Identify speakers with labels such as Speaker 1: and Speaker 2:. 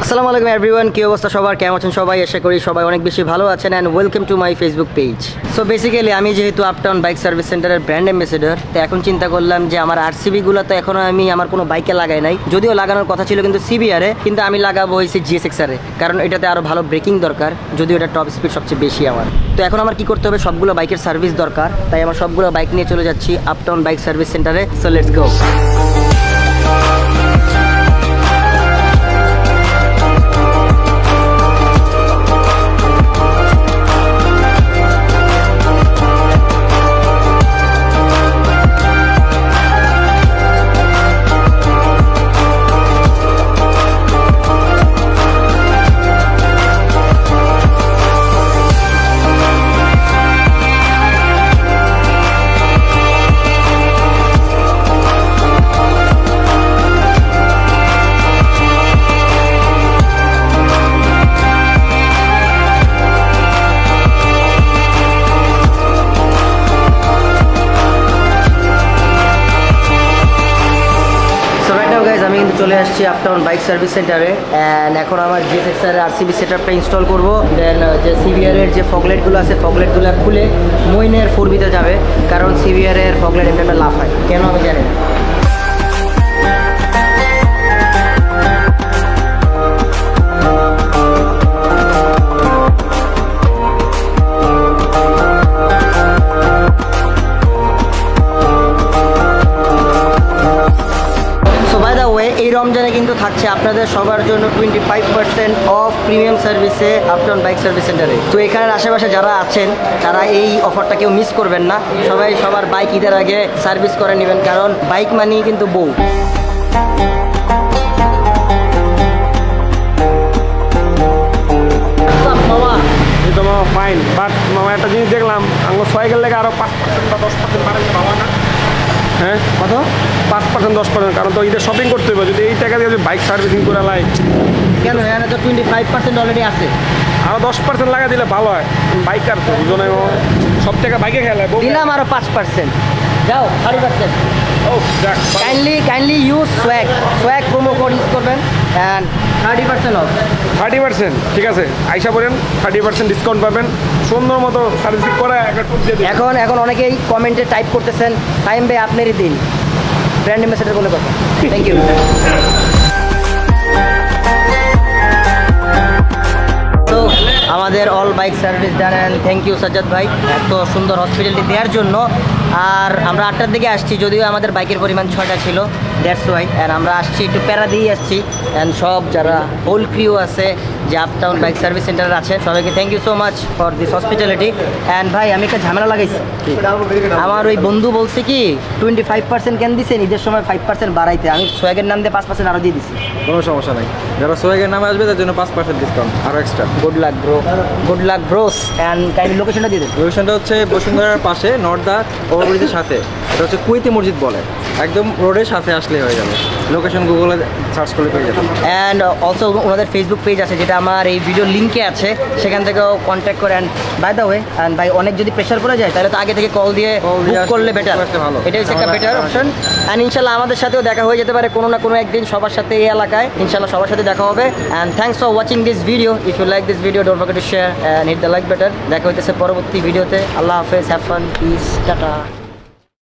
Speaker 1: আসসালামু আলাইকুম এভরিওয়ান, কি অবস্থা সবার, কেমন আছেন সবাই? আশা করি সবাই অনেক বেশি ভালো আছেন and welcome to my Facebook page. So basically আমি যেহেতু আপটাউন বাইক সার্ভিস সেন্টারের ব্র্যান্ড অ্যাম্বাসেডর, তো এখন চিন্তা করলাম যে আমার আরসিবিগুলো তো এখনও আমি আমার কোনো বাইকে লাগাই নাই, যদিও লাগানোর কথা ছিল কিন্তু সিবিআরে, কিন্তু আমি লাগাবো হয়েছে জিএসএক্সআরে, কারণ এটাতে আরও ভালো ব্রেকিং দরকার, যদিও এটা টপ স্পিড সবচেয়ে বেশি আমার। তো এখন আমার কি করতে হবে, সবগুলো বাইকের সার্ভিস দরকার, তাই আমার সবগুলো বাইক নিয়ে চলে যাচ্ছি আপটাউন বাইক সার্ভিস সেন্টারে। So let's go. আমি কিন্তু চলে আসছি আপটাউন বাইক সার্ভিস সেন্টারে অ্যান্ড এখন আমার জিএসএক্সআর আরসিবি সেটআপটা ইনস্টল করবো। দেন যে সিবিআরের যে ফগলেটগুলো আছে ফগলেটগুলো খুলে মইনের ফোরবিতে যাবে, কারণ সিবিআরের ফগলেট এমনি একটা লাফ হয়, কেন আমি জানি না। এই রমজানে কিন্তু থাকছে আপনাদের সবার জন্য 25% অফ প্রিমিয়াম সার্ভিসে আপটাউন বাইক সার্ভিস সেন্টারে। তো এখানের আশেপাশে যারা আছেন তারা এই অফারটা কেউ মিস করবেন না, সবাই সবার বাইক ঈদের আগে সার্ভিস করে নেবেন, কারণ বাইক মানেই কিন্তু বউ।
Speaker 2: মামা ফাইন, বাট মামা একটা জিনিস দেখলাম, আমার সাইকেল লেগে আরও 5% বা 10% বাড়ালে ভালো না? হ্যাঁ,
Speaker 1: কত?
Speaker 2: 5% 10%, কারণ তো ঈদের শপিং করতে হবে, যদি এই টাকা দিয়ে যদি বাইক সার্ভিসিং করে লাই।
Speaker 1: কেন, এখানে তো 25% অলরেডি আছে,
Speaker 2: আরও 10% লাগা দিলে ভালো হয়। বাইকার তো দুজনে সব টাকা বাইকে খেলে
Speaker 1: দিলাম আরও 5%, যাও 30%।
Speaker 2: ও দেখ,
Speaker 1: kindly use swag promo code use করবেন অ্যান্ড 30% অফ।
Speaker 2: 30%, ঠিক আছে, আইসা পড়েন, 30% ডিসকাউন্ট পাবেন, সুন্দর মতো সার্ভিসিং করে একটা টুপ দিয়ে দিন।
Speaker 1: এখন অনেকেই কমেন্টে টাইপ করতেছেন, টাইম ভাই আপনারই দিন, ব্র্যান্ড অ্যাম্বাসেডর বলে কথা। Thank you. তো আমাদের অল বাইক সার্ভিস জানেন, থ্যাংক ইউ সাজ্জাদ ভাই এত সুন্দর হসপিটালিটি দেওয়ার জন্য। আর আমরা 8টার দিকে আসছি, যদিও আমাদের বাইকের পরিমাণ 6টা ছিল, দ্যাটস ওয়াই। অ্যান্ড আমরা আসছি একটু প্যারা দিয়েই আসছি, অ্যান্ড সব যারা হোল ক্রিউ আছে যে আপটাউন বাইক সার্ভিস সেন্টারে আছে সবাইকে thank you so much for this hospitality. And ভাই আমি একটা ঝামেলা লাগাইছি, আমার ওই বন্ধু বলছে কি 25% কেন দিছে, ঈদের সময় 5% বাড়াইতে, আমি সোয়াগের নাম দিয়ে 5% আরও দিয়ে দিছি।
Speaker 3: কোনো সমস্যা নাই, যারা সোয়াগের নামে আসবে তার জন্য 5% ডিসকাউন্ট আরও extra.
Speaker 1: Good luck bros. And kindly লোকেশনটা দিয়ে দেন।
Speaker 3: লোকেশনটা হচ্ছে বসুন্ধরার পাশে নর্দা ওভারব্রিজের সাথে, এটা হচ্ছে কুইতি মসজিদ বলে, একদম রোডের সাথে আসলেই হয়ে যাবে, লোকেশন গুগলে সার্চ করলে পেয়ে যাবেন।
Speaker 1: অ্যান্ড অলসো ওনাদের ফেসবুক পেজ আছে, যেটা আমার এই ভিডিও লিঙ্কে আছে, সেখান থেকেও কন্ট্যাক্ট করে। And by the way, and ভাই অনেক যদি প্রেশার পড়ে যায় তাহলে তো আগে থেকে কল দিয়ে বুক করলে বেটার,
Speaker 3: ভালো,
Speaker 1: এটাই হচ্ছে একটা বেটার অপশন। অ্যান্ড ইনশাল্লাহ আমাদের সাথেও দেখা হয়ে যেতে পারে কোনো না কোনো একদিন, সবার সাথে এই এলাকায় ইনশাল্লাহ সবার সাথে দেখা হবে। And thanks for watching this video. If you like this video don't forget to share and hit the like button. দেখা হইতেছে পরবর্তী ভিডিওতে। আল্লাহ হাফেজ, হ্যাভ ফান, পিস, টাটা।